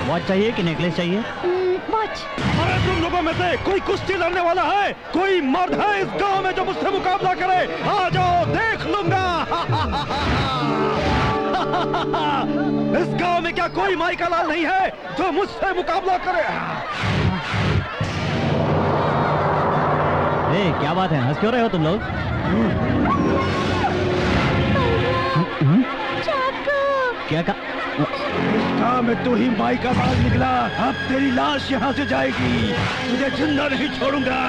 Watch चाहिए कि necklace चाहिए? वॉच। अरे तुम लोगों में से कोई कुश्ती लड़ने वाला है? कोई मर्द है इस गांव में जो मुझसे मुकाबला करे? आ जाओ, देख लूंगा। इस गांव में क्या कोई माई का लाल नहीं है जो मुझसे मुकाबला करे? क्या बात है, हंस क्यों रहे हो तुम लोग? क्या गांव में तू ही माई का लाल निकला। अब तेरी लाश यहाँ से जाएगी, तुझे जिंदा नहीं छोड़ूंगा।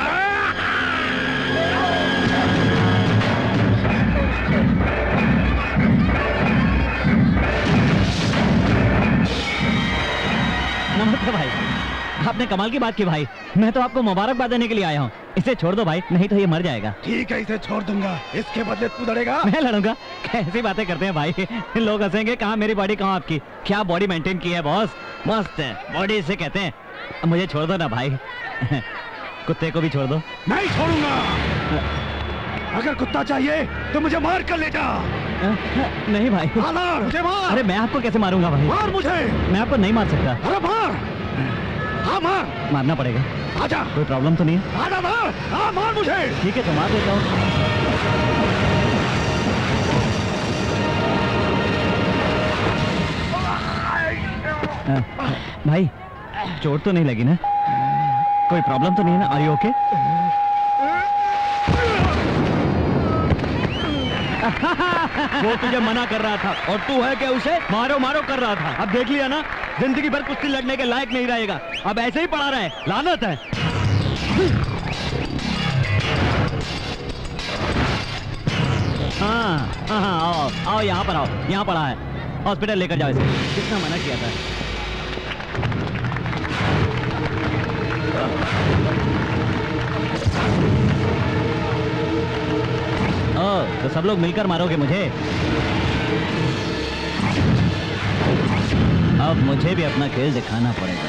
नमस्ते भाई, आपने कमाल की बात की भाई। मैं तो आपको मुबारकबाद देने के लिए आया हूँ। इसे छोड़ दो भाई, नहीं तो ये मर जाएगा। ठीक है, इसे छोड़ दूंगा। इसके बदले तू लड़ेगा? मैं लड़ूंगा? कैसी बातें करते हैं भाई, लोग हंसेंगे। कहाँ मेरी बॉडी, कहाँ आपकी? क्या बॉडी मेंटेन की है बॉस, मस्त है बॉडी इसे कहते हैं। मुझे छोड़ दो ना भाई। कुत्ते को भी छोड़ दो। नहीं छोड़ूंगा। अगर कुत्ता चाहिए तो मुझे मार कर ले जा। नहीं भाई, मुझे मार। अरे मैं आपको कैसे मारूंगा भाई? मार मुझे। मैं आपको नहीं मार सकता। अरे मार। हाँ मार। मारना पड़ेगा। आजा। कोई प्रॉब्लम तो नहीं है? आजा मार। हाँ मार मुझे। ठीक है तो मार देता हूँ। भाई चोट तो नहीं लगी ना? कोई प्रॉब्लम तो नहीं है ना? Are you okay? वो तुझे मना कर रहा था और तू है क्या उसे मारो मारो कर रहा था। अब देख लिया ना, जिंदगी भर कुश्ती लड़ने के लायक नहीं रहेगा। अब ऐसे ही पड़ा रहे, लानत है। हाँ हाँ हाँ, आओ आओ, यहाँ पर आओ, यहाँ पड़ा है। हॉस्पिटल लेकर जाओ इसे। कितना मना किया था। तो सब लोग मिलकर मारोगे मुझे? अब मुझे भी अपना खेल दिखाना पड़ेगा।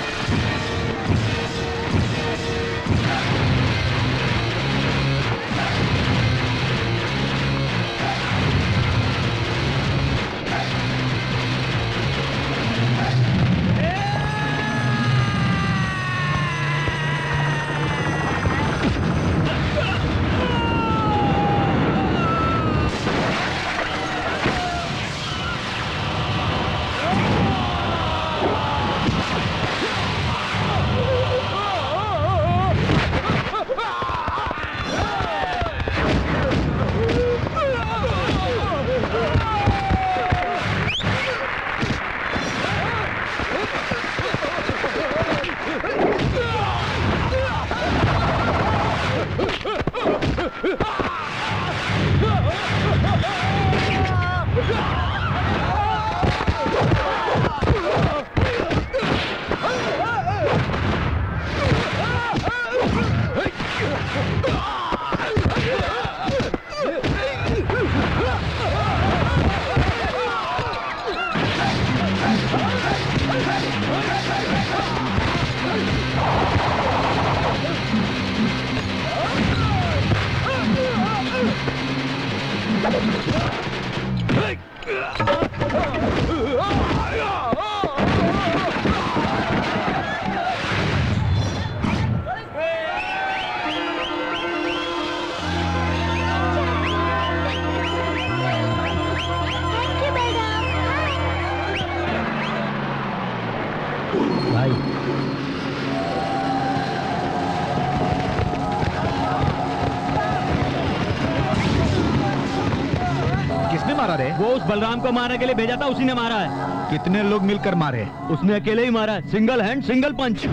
वो उस बलराम को मारने के लिए भेजा था, उसी ने मारा है। कितने लोग मिलकर मारे? उसने अकेले ही मारा है, सिंगल हैंड सिंगल पंच।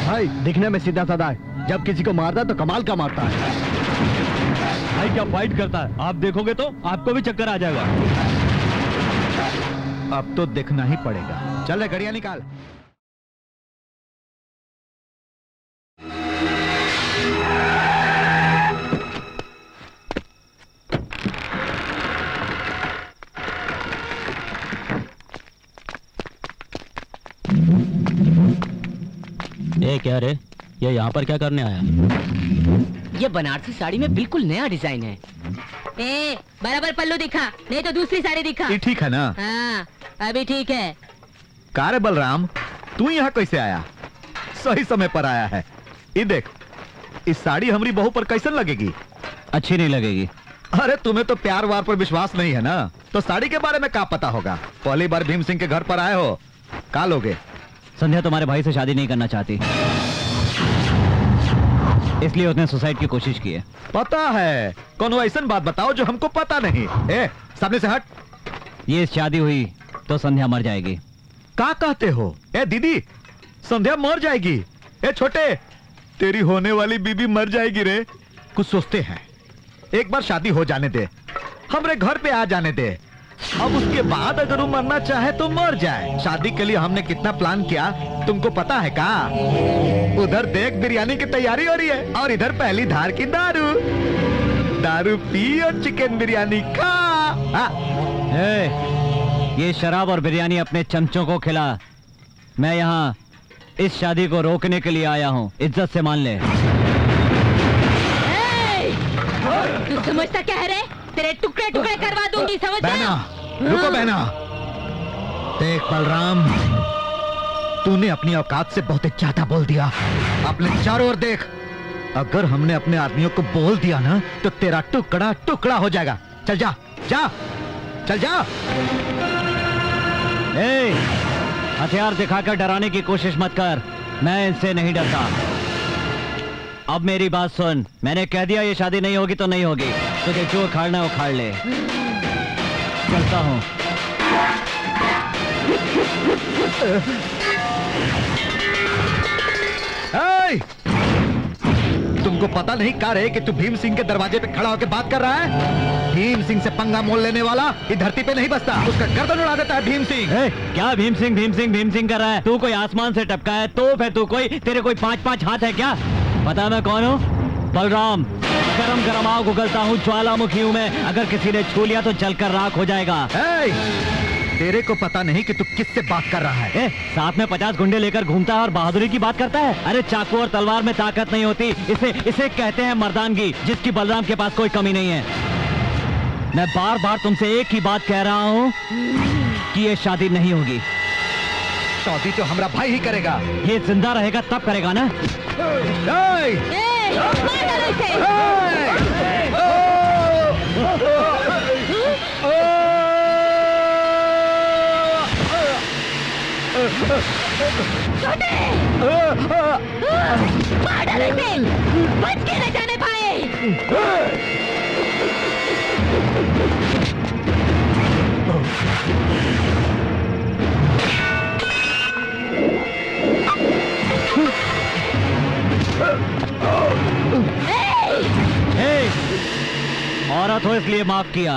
भाई दिखने में सीधा साधा है, जब किसी को मारता है तो कमाल का मारता है। भाई क्या फाइट करता है, आप देखोगे तो आपको भी चक्कर आ जाएगा। अब तो देखना ही पड़ेगा। चल रे गड़िया निकाल। क्या रे, ये यहाँ पर क्या करने आया? ये बनारसी साड़ी में बिल्कुल नया डिजाइन है। बराबर पल्लू दिखा, नहीं तो दूसरी साड़ी दिखा। ये ठीक है ना? हाँ, अभी ठीक है। का रे बलराम, तू यहाँ कैसे आया? सही समय पर आया है। ये देख, इस साड़ी हमारी बहू पर कैसन लगेगी? अच्छी नहीं लगेगी। अरे तुम्हें तो प्यार वार पर विश्वास नहीं है ना, तो साड़ी के बारे में क्या पता होगा? पहली बार भीम सिंह के घर पर आए हो, का लोगे? संध्या तुम्हारे भाई से शादी नहीं करना चाहती, इसलिए उसने सुसाइड की कोशिश की है। पता है, कौन ऐसा बात बताओ जो हमको पता नहीं। सामने से हट। ये शादी हुई तो संध्या मर जाएगी। क्या कहते हो? दीदी, संध्या मर जाएगी? छोटे, तेरी होने वाली बीबी मर जाएगी रे। कुछ सोचते हैं, एक बार शादी हो जाने दे, हमरे घर पे आ जाने दे। अब उसके बाद अगर वो मरना चाहे तो मर जाए। शादी के लिए हमने कितना प्लान किया तुमको पता है का? उधर देख बिरयानी की तैयारी हो रही है और इधर पहली धार की दारू पी और चिकन बिरयानी खा। ये शराब और बिरयानी अपने चमचों को खिला। मैं यहाँ इस शादी को रोकने के लिए आया हूँ, इज्जत से मान ले। तू समझता क्या है रे? तेरे टुकड़े टुकड़े करवा दूंगी, समझ बहना, रुको बहना। देख बलराम, तूने अपनी औकात से बहुत ज्यादा बोल दिया। अपने चारों ओर देख, अगर हमने अपने आदमियों को बोल दिया ना तो तेरा टुकड़ा टुकड़ा हो जाएगा। चल जा, जा, चल जा। हथियार दिखाकर डराने की कोशिश मत कर, मैं इनसे नहीं डरता। अब मेरी बात सुन, मैंने कह दिया ये शादी नहीं होगी तो नहीं होगी। तुझे जो उखाड़ना उखाड़ ले। चलता हूँ। तुमको पता नहीं का रहे कि तू भीम सिंह के दरवाजे पे खड़ा होकर बात कर रहा है? भीम सिंह से पंगा मोल लेने वाला इस धरती पे नहीं बसता, उसका गर्दन उड़ा देता है भीम सिंह। क्या भीम सिंह कर रहा है? तू कोई आसमान से टपका है तो फिर तू कोई, तेरे कोई 5-5 हाथ है क्या? पता मैं कौन हूँ? बलराम। गरम गरम आग उगलता हूँ, ज्वालामुखी हूँ मैं। अगर किसी ने छू लिया तो जलकर राख हो जाएगा। तेरे को पता नहीं कि तू किससे बात कर रहा है? साथ में 50 गुंडे लेकर घूमता है और बहादुरी की बात करता है। अरे चाकू और तलवार में ताकत नहीं होती, इसे कहते हैं मर्दानगी, जिसकी बलराम के पास कोई कमी नहीं है। मैं बार बार तुमसे एक ही बात कह रहा हूँ कि ये शादी नहीं होगी। शादी तो हमारा भाई ही करेगा। ये जिंदा रहेगा तब करेगा ना। बच के न जाने पाए। औरत हो इसलिए माफ किया।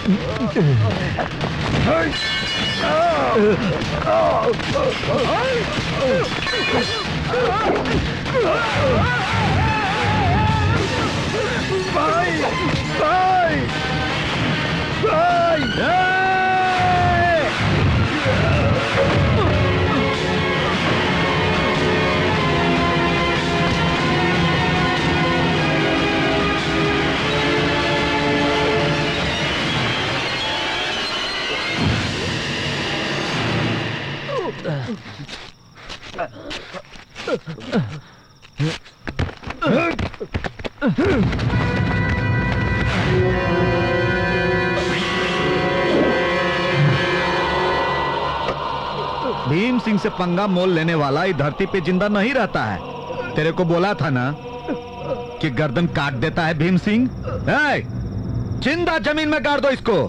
भाई भाई भाई भीम सिंह से पंगा मोल लेने वाला इस धरती पे जिंदा नहीं रहता है। तेरे को बोला था ना कि गर्दन काट देता है भीम सिंह। जिंदा जमीन में गाड़ दो इसको।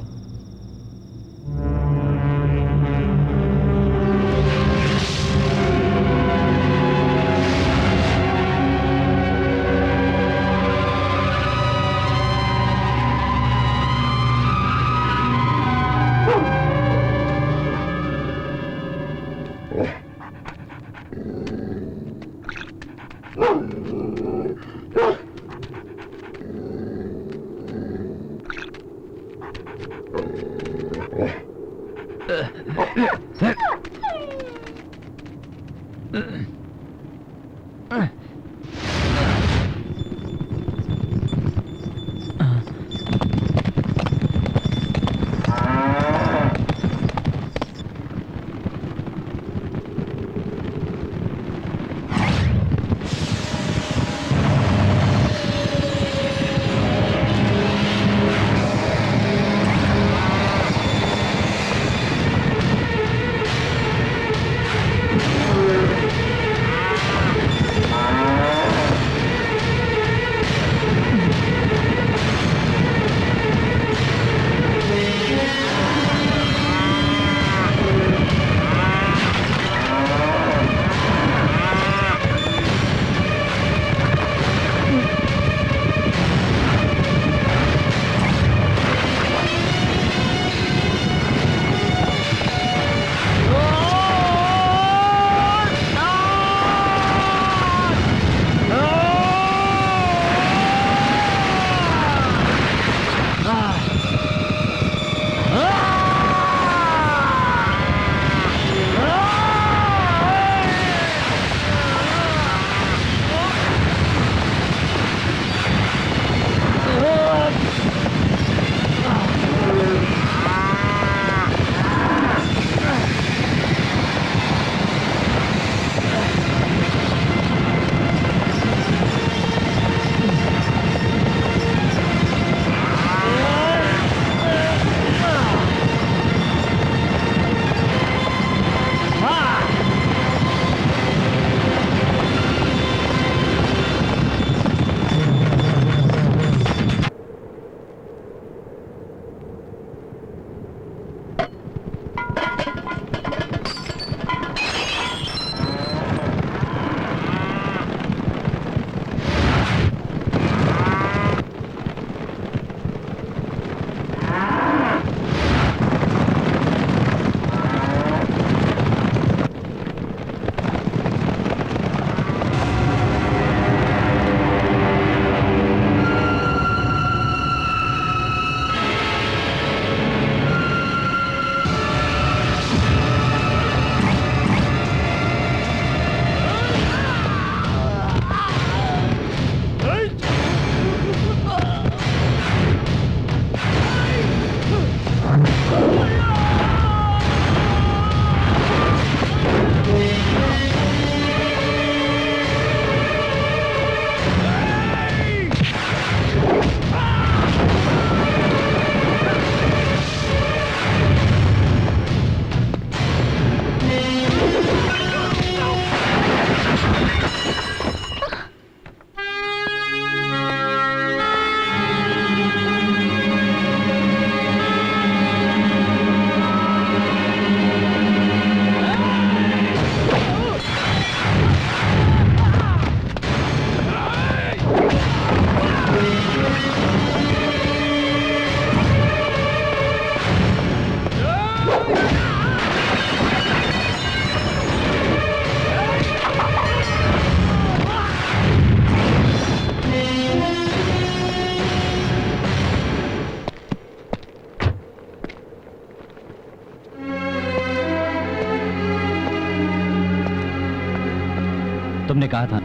कहा था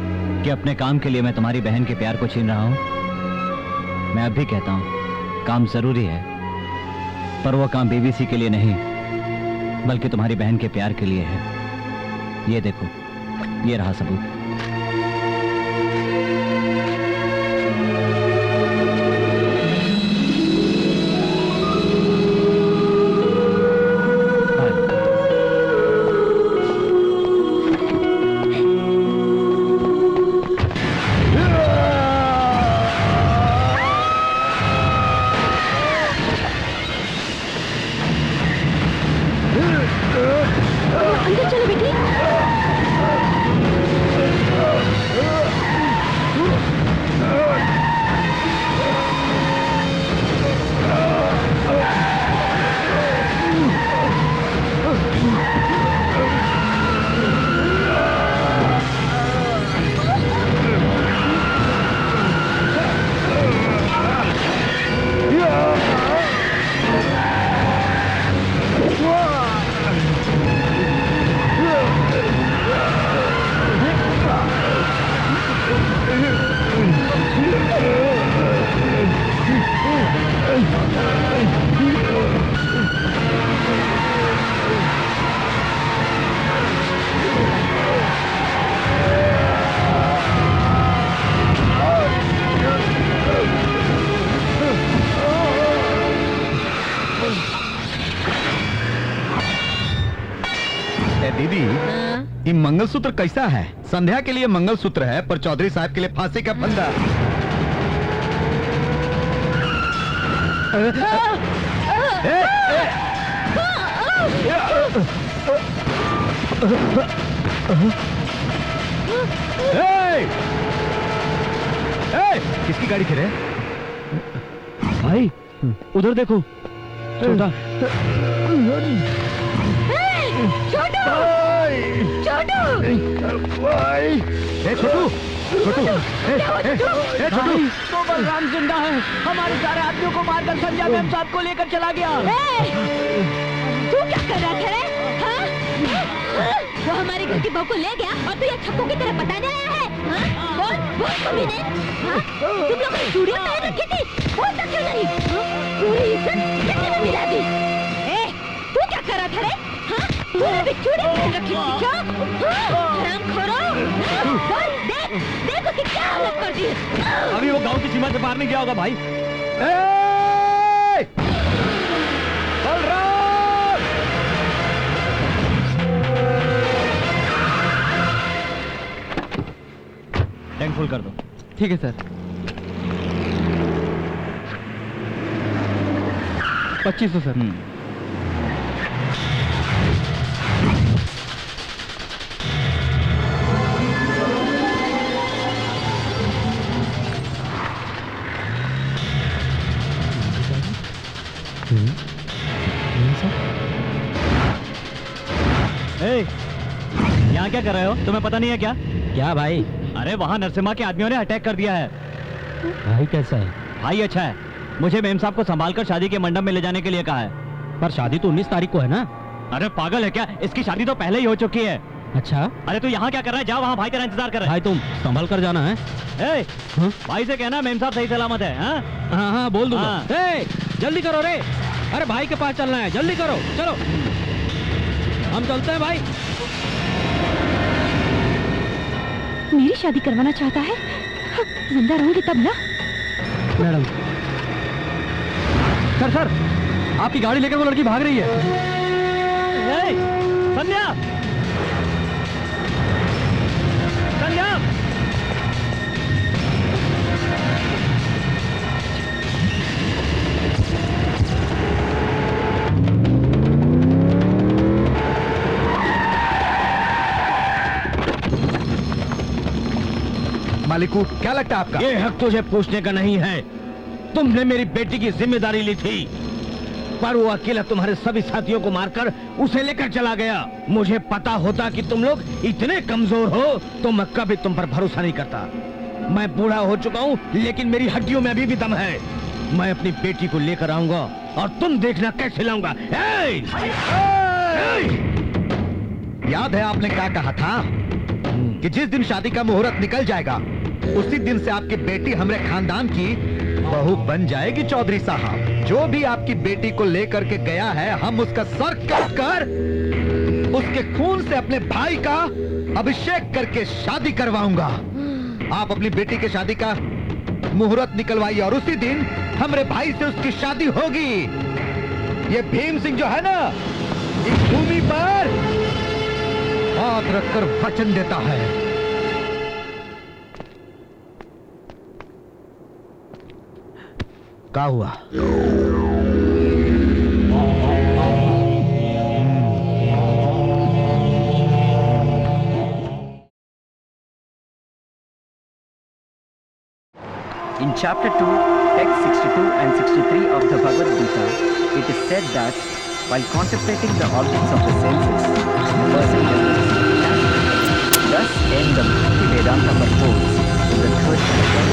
कि अपने काम के लिए मैं तुम्हारी बहन के प्यार को छीन रहा हूं। मैं अब भी कहता हूं, काम जरूरी है, पर वो काम बीबीसी के लिए नहीं, बल्कि तुम्हारी बहन के प्यार के लिए है। ये देखो, ये रहा सबूत। अंदर चलो बेटी। दीदी, ये मंगलसूत्र कैसा है? संध्या के लिए मंगलसूत्र है, पर चौधरी साहब के लिए फांसी का फंदा। किसकी गाड़ी थे रे? भाई उधर देखो, छोटा। छोटू! छोटू! छोटू, छोटू, छोटू, तो बलराम जिंदा है। हमारे सारे आदमियों को मारकर संध्या मैम साहब को लेकर चला गया। तू क्या कर रहा था रे? हाँ? वो हमारे घर की बहू को ले गया और तू ये छप्पू की तरह बताने आया है? हाँ? बोल, बोल तुमने? हाँ? तुम लोगों ने चूड़ियां पहन रखी थी, बोलता क्यों नहीं? पूरी इज्जत किसी में मिला दी। तू क्या कर रहा था रे? हाँ? तूने भी चूड़ी पहन रखी थी क्या? हरामखोरो! देख, देख उसकी क्या हालत कर दी। अभी वो गांव की सीमा से पार नहीं गया होगा भाई। बलराम! टैंक फुल कर दो। ठीक है सर। 2500 सर। यहाँ क्या कर रहे हो? तुम्हें पता नहीं है क्या? क्या भाई? अरे वहाँ नरसिम्हा के आदमियों ने अटैक कर दिया है। भाई कैसा है? भाई अच्छा है। मुझे मेम साहब को संभालकर शादी के मंडप में ले जाने के लिए कहा है। पर शादी तो 19 तारीख को है ना? अरे पागल है क्या? इसकी शादी तो पहले ही हो चुकी है। अच्छा। अरे तू यहाँ क्या कर रहा है? जा, वहाँ भाई तेरा इंतजार कर रहा है। भाई तुम संभल कर जाना है। हाँ? भाई से कहना मेम साहब सही सलामत है। हाँ हाँ बोल दूंगा। हाँ। जल्दी करो रे। अरे भाई के पास चलना है, जल्दी करो। चलो हम चलते हैं भाई। मेरी शादी करवाना चाहता है? जिंदा रहूंगी तब ना। मैडम। सर आपकी गाड़ी लेकर वो लड़की भाग रही है। संध्या! संध्या! मालिकू, क्या लगता है आपका? ये हक तुझे पूछने का नहीं है। तुमने मेरी बेटी की जिम्मेदारी ली थी, पर वो अकेला तुम्हारे सभी साथियों को मारकर उसे लेकर चला गया। मुझे पता होता कि तुम लोग इतने कमजोर हो तो मैं कभी तुम पर भरोसा नहीं करता। मैं बूढ़ा हो चुका हूँ, लेकिन मेरी हड्डियों में अभी भी दम है। मैं अपनी बेटी को लेकर आऊंगा और तुम देखना कैसे लाऊंगा। याद है आपने क्या कहा था? कि जिस दिन शादी का मुहूर्त निकल जाएगा उसी दिन से आपकी बेटी हमारे खानदान की बहू बन जाएगी। चौधरी साहब, जो भी आपकी बेटी को लेकर के गया है, हम उसका सर काट कर उसके खून से अपने भाई का अभिषेक करके शादी करवाऊंगा। आप अपनी बेटी के शादी का मुहूर्त निकलवाइए और उसी दिन हमारे भाई से उसकी शादी होगी। ये भीम सिंह जो है ना, इस भूमि पर हाथ रखकर वचन देता है। क्या हुआ? In chapter 2, text 62 and 63 of the Bhagavad Gita, it is said that while contemplating the objects of the senses, the person develops. Thus end the Bhakti Vedanta purports in the third chapter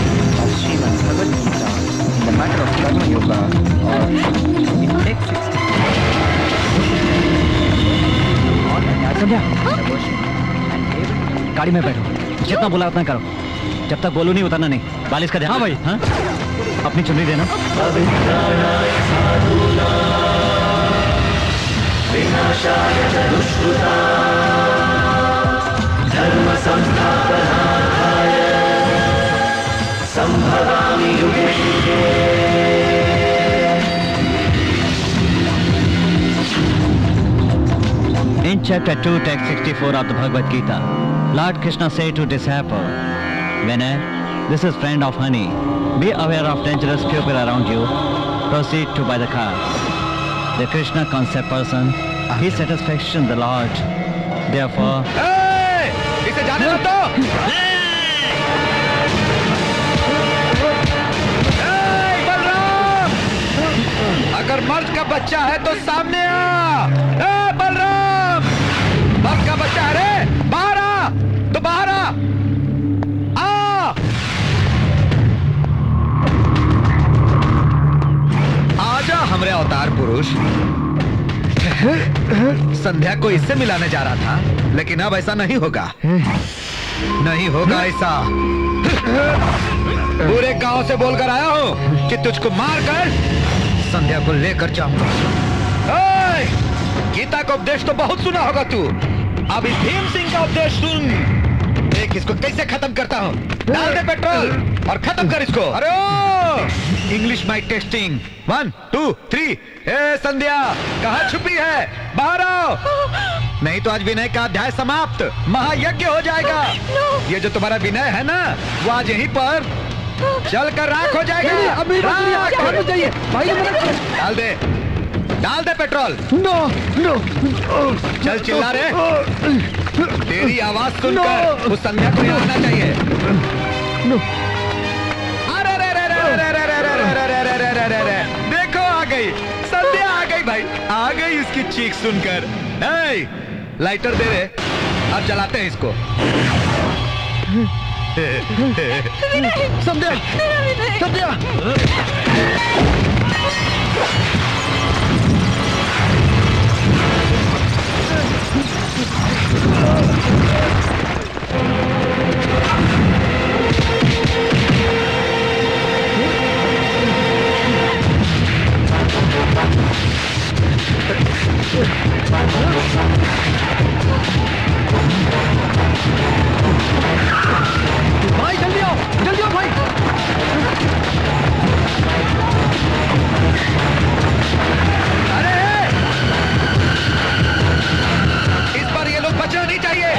of Srimad Bhagavad Gita in the matter of Karma Yoga, or in text 62. On attachment, aversion, and able. गाड़ी में बैठो, जितना बोला उतना करो। जब तक बोलू नहीं उतरना नहीं। बालिश का ध्यान। हाँ भाई, हाँ? अपनी चुन्नी देना। धर्म संस्थापनार्थाय संभवामि युगे युगे। In chapter 2, text 64 of the Bhagavad Gita, Lord Krishna said to disciple, Vinay, this is friend of honey. Be aware of dangerous people around you. Proceed to buy the car. The Krishna concept person, he satisfaction the Lord. Therefore, इसे जाने मत दो। बलराम, अगर मर्द का बच्चा है तो सामने आ। बलराम, मर्द का बच्चा है रे, बाहर आ, तो बाहर आ। आजा हमरे अवतार पुरुष। संध्या को इससे मिलाने जा रहा था, लेकिन अब ऐसा नहीं होगा। नहीं होगा ऐसा। पूरे गांव से बोलकर आया हूं कि तुझको मारकर संध्या को लेकर जाऊंगा। गीता का उपदेश तो बहुत सुना होगा तू, अब इस भीम सिंह का उपदेश सुन। देख इसको कैसे खत्म करता हूं। डाल दे पेट्रोल और खत्म कर इसको। अरे ओ इंग्लिश माई टेस्टिंग 1 2 3। ए संध्या, कहाँ छुपी है? बाहर आओ, नहीं तो आज विनय का अध्याय समाप्त, महायज्ञ हो जाएगा। ये जो तुम्हारा विनय है ना, वो आज यहीं पर चल कर राख हो जाएगा। अभी चाहिए भाई, डाल दे पेट्रोल। नो नो, चल चिल्ला रे। तेरी आवाज सुनकर उस संध्या को यहाँ आना चाहिए। अरे रे रे रे रे रे रे रे रे रे रे रे रे, देखो आ गई संध्या, आ गई भाई, आ गई इसकी चीख सुनकर। लाइटर दे रे, अब जलाते हैं इसको। संध्या, संध्या। भाई जल्दी आओ भाई। अरे इस बार ये लोग बचना नहीं चाहिए।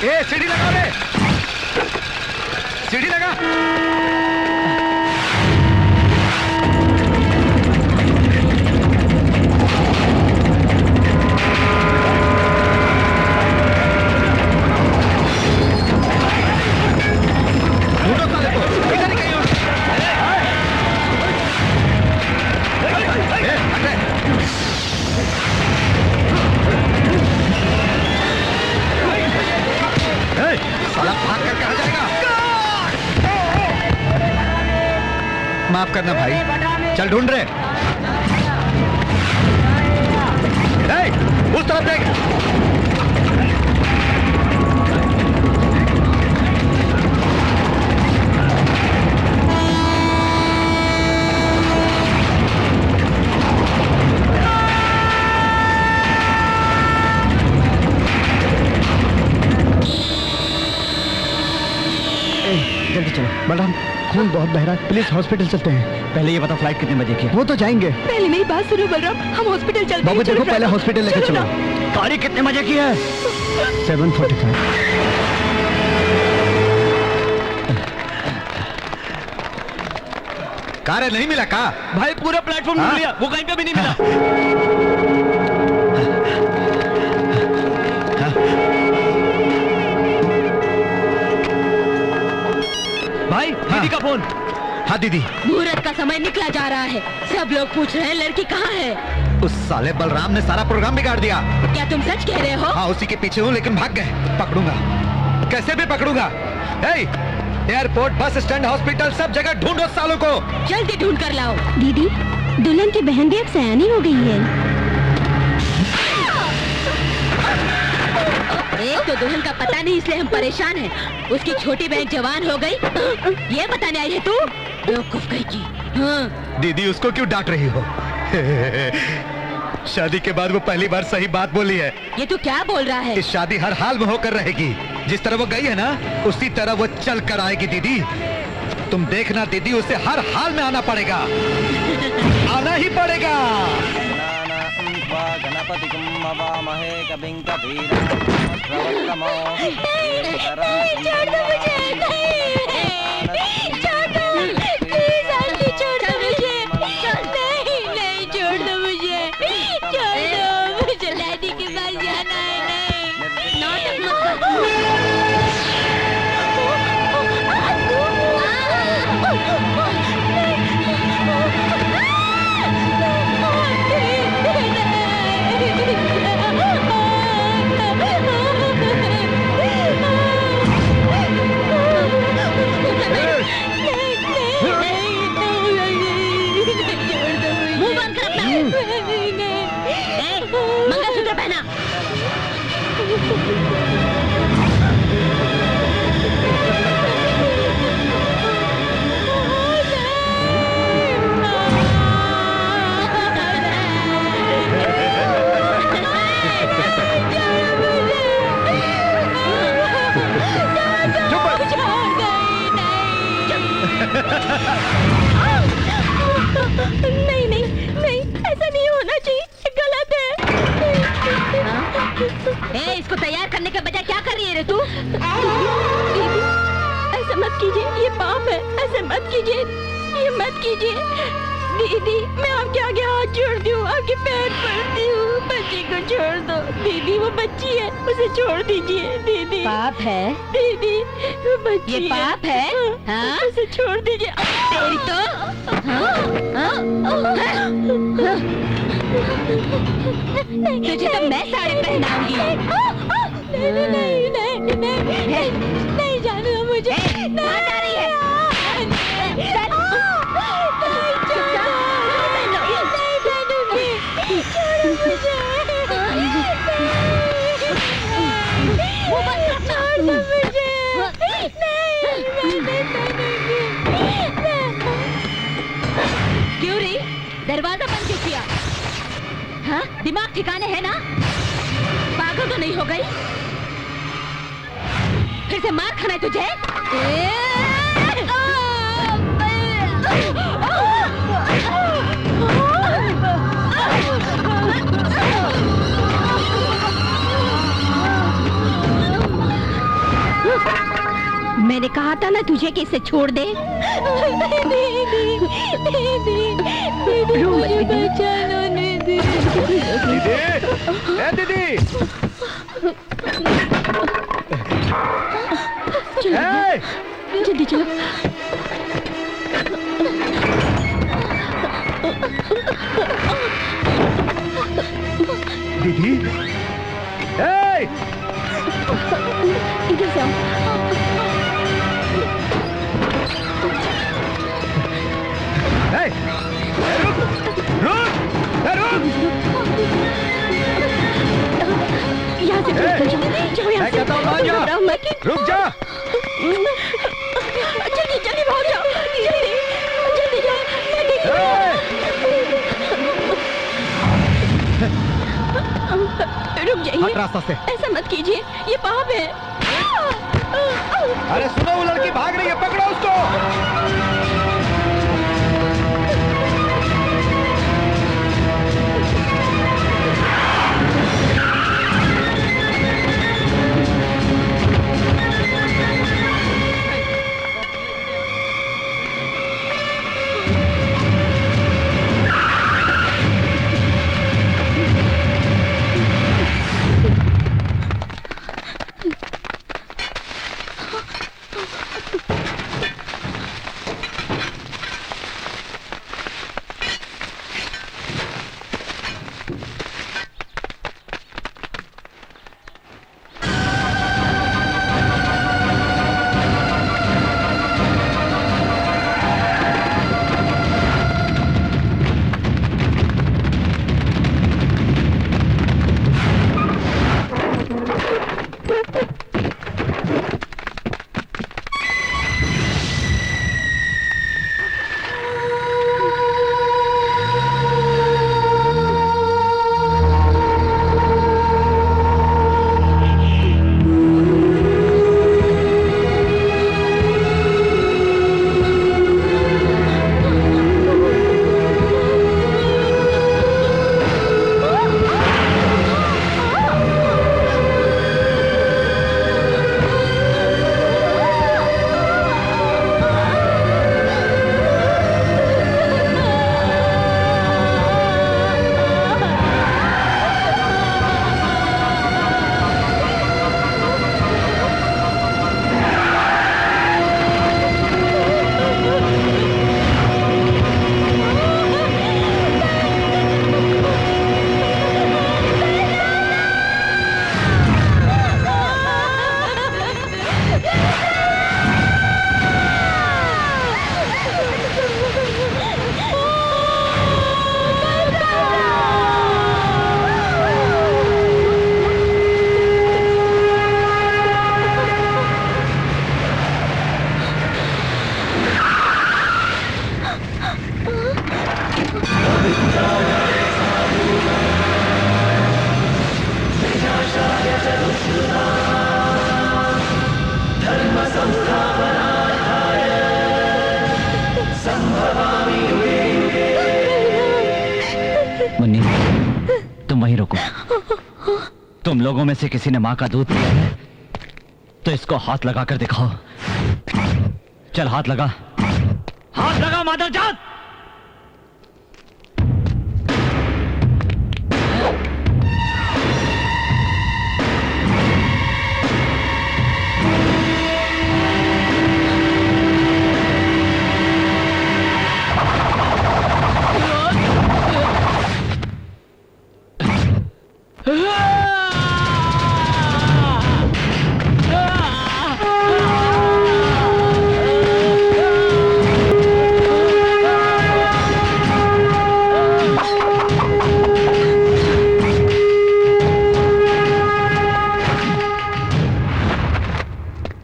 ए सीढ़ी लगा रे, सीढ़ी लगा। ढूंढो साले को, इधर ही कहीं हो। साला भाग कर कहाँ जाएगा? माफ करना भाई, चल ढूंढ रहे। उस तरफ देख। जल्दी चलो बलराम, खून बहुत बह रहा है, प्लीज हॉस्पिटल चलते हैं। पहले ये बताओ फ्लाइट कितने बजे की है? वो तो जाएंगे। पहले मेरी बात सुनो बलराम, हम हॉस्पिटल चलते हैं। बाबू देखो, पहले हॉस्पिटल लेकर चलो। गाड़ी कितने बजे की है? 7:45। कार है, नहीं मिला का? भाई पूरा प्लेटफॉर्म ढूंढ लिया, वो कहीं पे भी नहीं मिला। भाई दीदी का फोन। हाँ दीदी। मुहूर्त का समय निकला जा रहा है, सब लोग पूछ रहे हैं लड़की कहाँ है। उस साले बलराम ने सारा प्रोग्राम बिगाड़ दिया। क्या तुम सच कह रहे हो? हाँ उसी के पीछे हूँ, लेकिन भाग गए। पकड़ूंगा, कैसे भी पकड़ूंगा। एयरपोर्ट, बस स्टैंड, हॉस्पिटल, सब जगह ढूंढो सालों को। जल्दी ढूंढ कर लाओ। दीदी, दुल्हन की बहन भी अब सयानी हो गई है। एक तो दुल्हन का पता नहीं, इसलिए हम परेशान हैं। उसकी छोटी बहन जवान हो गई, ये बताने आई है तू? बेवकूफ कहीं की। हाँ। दीदी उसको क्यों डांट रही हो? शादी के बाद वो पहली बार सही बात बोली है। ये तू क्या बोल रहा है? इस शादी हर हाल में होकर रहेगी। जिस तरह वो गई है ना, उसी तरह वो चल कर आएगी दीदी। तुम देखना दीदी, उसे हर हाल में आना पड़ेगा। आना ही पड़ेगा। मंगलसूत्र पहना। नहीं नहीं नहीं, ऐसा नहीं होना चाहिए, गलत है। इसको तैयार करने के बजाय क्या कर रही है रे तू? दीदी, ऐसा मत कीजिए, ये पाप है, ऐसे मत कीजिए, ये मत कीजिए। दीदी, मैं आपके आगे हाथ जोड़ती हूँ, आपके पैर पड़ती हूँ, बच्चे को छोड़ दो। दीदी वो बच्ची है, उसे छोड़ दीजिए। दीदी पाप है दीदी, वो बच्ची ये पाप है? हाँ? उसे छोड़ दीजिए। तेरी तो तुझे तो मैं साड़ी पहनाऊंगी। नहीं नहीं नहीं नहीं नहीं जाने दो मुझे। कहाँ जा रही है? क्यों रे? दरवाजा बंद क्यों किया? हाँ? दिमाग ठिकाने है ना? पागल तो नहीं हो गई? फिर से मार खाना है तुझे? मैंने कहा था ना तुझे कि इसे छोड़ दे। मुझे बचा लो दीदी। दीदी, जल्दी चलो। दीदी, इधर से आओ। यहाँ से जाओ, यहाँ से। रुक जा। जल्दी जल्दी भाग जाओ, जल्दी जल्दी जाओ। मैं देखती हूँ। रुक जाइए, रास्ता से। ऐसा मत कीजिए, ये पाप है। अरे सुनो, वो लड़की भाग रही है, पकड़ो उसको। मुन्नी, तुम वहीं रुको। तुम लोगों में से किसी ने माँ का दूध पिया है तो इसको हाथ लगा कर दिखाओ। चल हाथ लगा, हाथ लगा मादरजात।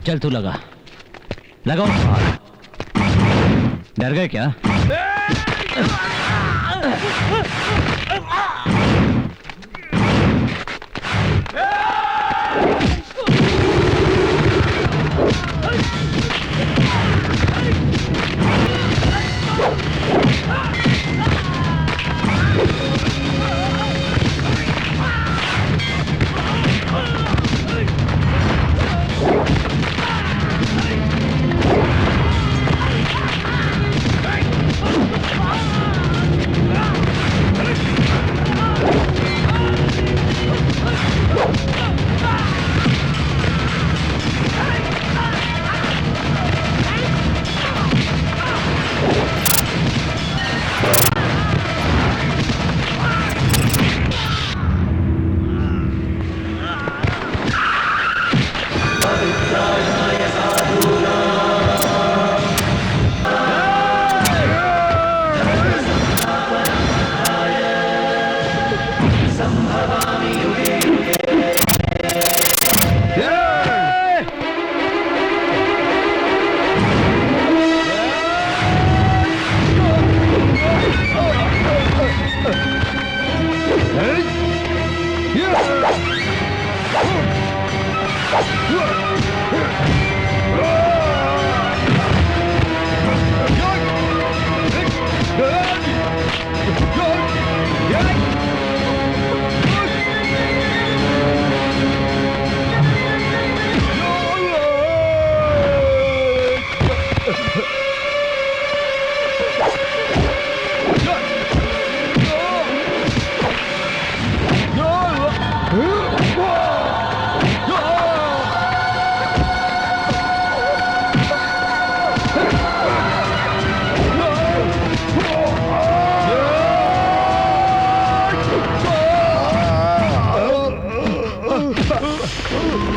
चल तू लगा, लगाओ। डर गए क्या?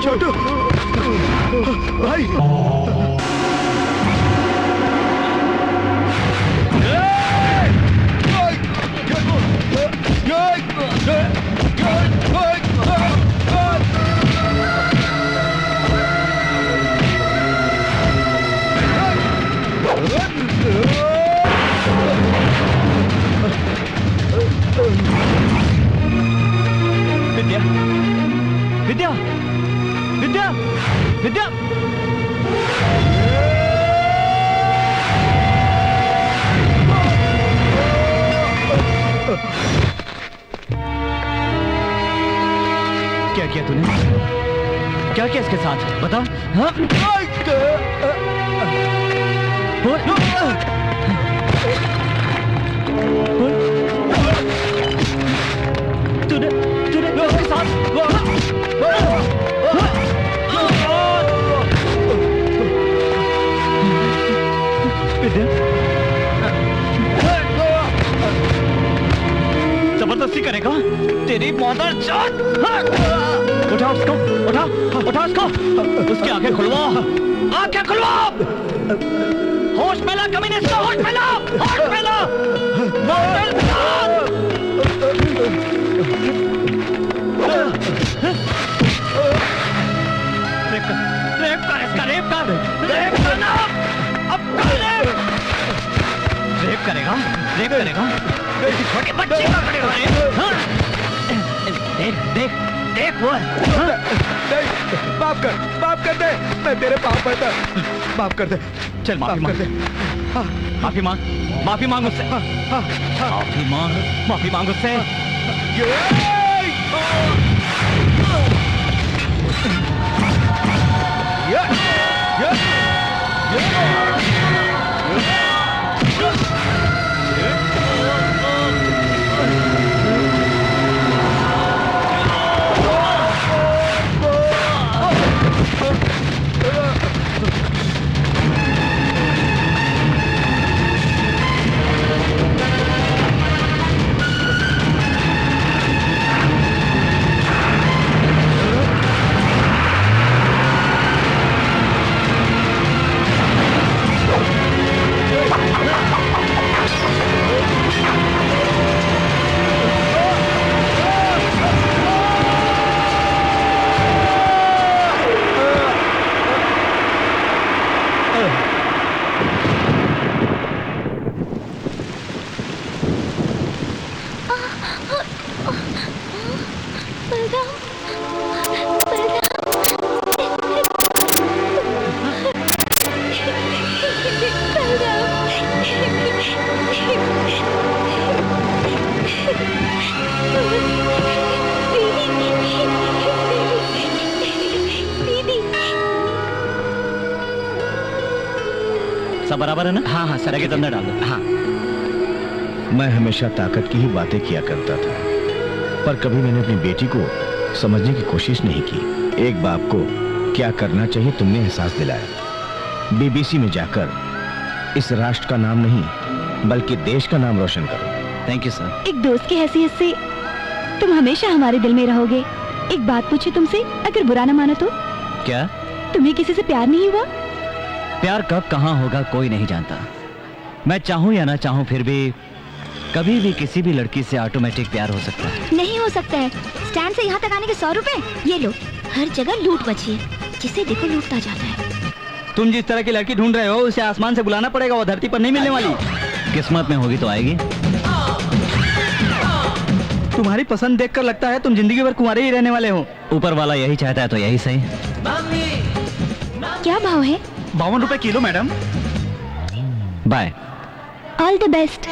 छोटू भाई विद्या विद्या विद्या विद्या क्या किया तूने? क्या किया इसके साथ बताओ? हाँ? तूने उसके साथ जबरदस्ती करेगा तेरी मदर जात। उठा उसको, उठा उठा उसको, उसकी आंखें खुलवा, आंखें खुलवा, होश में ला कमीने, इसका होश में ला, होश में ला। रेप कर इसका, रेप कर, रेप करना, अब कर रेप करेगा, रेप करेगा, छोटी बच्ची का करेगा रेप। देख देख देख वो माफ कर दे, मैं तेरे पाँव पड़ता, माफ कर दे, चल माफी मांग, माफी मांग, माफी मांग उससे, माफी मांग उससे। सब बराबर है ना? हाँ हाँ सर, के अंदर डाल दो। हाँ। मैं हमेशा ताकत की ही बातें किया करता था, पर कभी मैंने अपनी बेटी को समझने की कोशिश नहीं की। एक बाप को क्या करना चाहिए तुमने एहसास दिलाया। बीबीसी में जाकर इस राष्ट्र का नाम नहीं बल्कि देश का नाम रोशन करो। Thank you sir. एक दोस्त की हैसियत से तुम हमेशा हमारे दिल में रहोगे। एक बात पूछे तुमसे, अगर बुरा ना मानो तो? क्या? तुम्हें किसी से प्यार नहीं हुआ? प्यार कब कहाँ होगा कोई नहीं जानता। मैं चाहूँ या ना चाहूँ फिर भी कभी भी किसी भी लड़की से ऑटोमेटिक प्यार हो सकता है। नहीं हो सकता है। स्टैंड से यहाँ तक आने के 100 रुपए, ये लो। हर जगह लूट मची है, जिसे देखो लूटता जाता है। तुम जिस तरह की लड़की ढूंढ रहे हो उसे आसमान से बुलाना पड़ेगा, वो धरती पर नहीं मिलने वाली। किस्मत में होगी तो आएगी। तुम्हारी पसंद देखकर लगता है तुम जिंदगी भर कुंवारे ही रहने वाले हो। ऊपर वाला यही चाहता है तो यही सही। क्या भाव है? 52 रुपए kilo madam. Bye. All the best.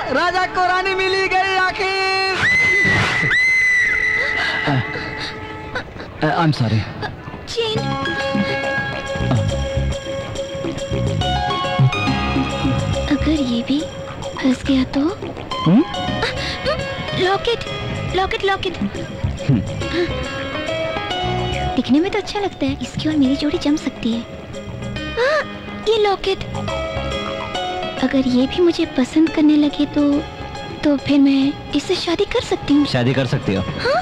राजा को रानी मिली गई आखिर। I am sorry. चेन। अगर ये भी फंस गया तो? Locket, locket, locket. दिखने में तो अच्छा लगता है, इसकी और मेरी जोड़ी जम सकती है। ये लॉकेट, अगर ये भी मुझे पसंद करने लगे तो फिर मैं इससे शादी कर सकती हूँ। शादी कर सकती हो? हाँ?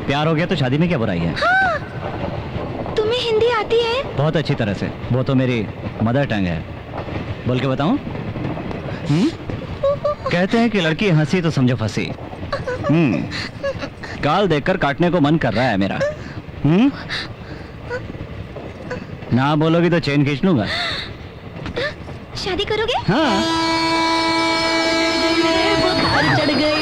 प्यार हो गया तो शादी में क्या बुराई है? हाँ? तुम्हें हिंदी आती है? बहुत अच्छी तरह से, वो तो मेरी मदर टंग है। बोल के बताऊं? कहते हैं कि लड़की हंसी तो समझो फंसी। गाल देखकर काटने को मन कर रहा है मेरा। ना बोलोगी तो चेन खींच लूंगा। शादी करोगे? हाँ। बुखार चढ़ गई।